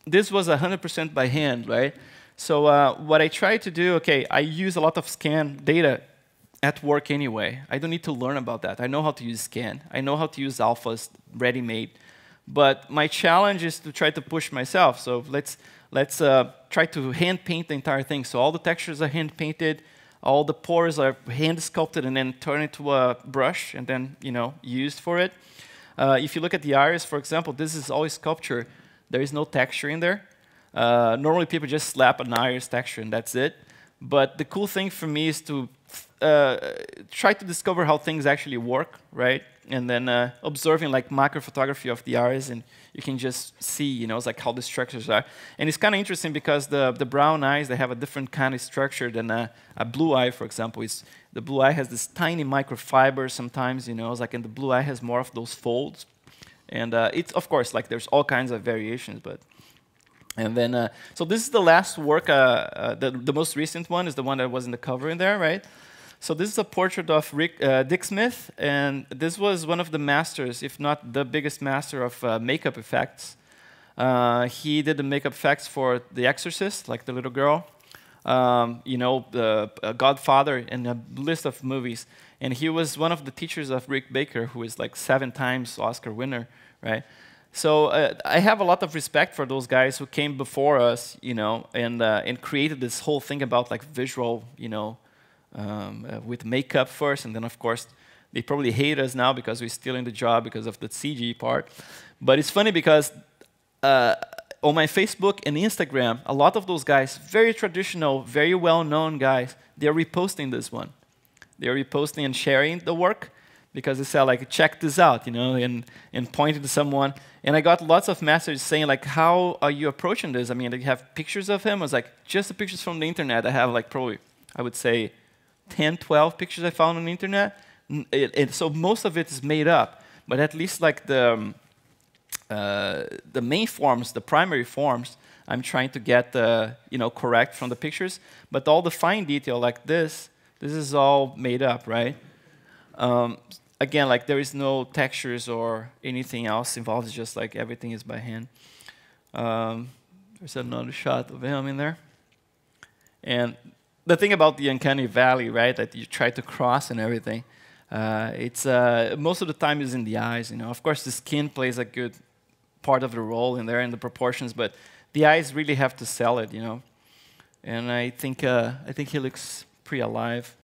this was 100% by hand, right? So what I try to do, okay, I use a lot of scan data at work anyway. I don't need to learn about that. I know how to use scan. I know how to use alphas ready-made. But my challenge is to try to push myself. So let's try to hand paint the entire thing. So all the textures are hand painted, all the pores are hand sculpted, and then turned into a brush, and then used for it. If you look at the iris, for example, this is always sculpture. There is no texture in there. Normally, people just slap an iris texture, and that's it. But the cool thing for me is to try to discover how things actually work, right? And then observing like macro photography of the iris, and you can just see, it's like how the structures are. And it's kind of interesting because the brown eyes, they have a different kind of structure than a blue eye, for example. The blue eye has this tiny microfiber sometimes, it's like, and the blue eye has more of those folds. And it's, of course, like there's all kinds of variations, but. And then, so this is the last work, the most recent one is the one that was in the cover in there, right? So this is a portrait of Dick Smith, and this was one of the masters, if not the biggest master of makeup effects. He did the makeup effects for The Exorcist, like the little girl, the Godfather, and a list of movies. And he was one of the teachers of Rick Baker, who is like 7 times Oscar winner, right? So I have a lot of respect for those guys who came before us, and created this whole thing about like visual, with makeup first, and then of course they probably hate us now because we're still in the job because of the CG part. But it's funny because on my Facebook and Instagram, a lot of those guys, very traditional, very well-known guys, they're reposting this one. They're reposting and sharing the work because they say like, check this out, and pointing to someone. And I got lots of messages saying like, how are you approaching this? I mean, do you have pictures of him? I was like, just the pictures from the internet. I have like probably, I would say, 10, 12 pictures I found on the internet. So most of it is made up. But at least like the main forms, the primary forms, I'm trying to get correct from the pictures. But all the fine detail like this is all made up, right? Again, like there is no textures or anything else involved. It's just like everything is by hand. There's another shot of him in there. And the thing about the uncanny valley, right, that you try to cross and everything, it's most of the time is in the eyes. Of course, the skin plays a good part of the role in there and the proportions, but the eyes really have to sell it. And I think he looks pretty alive.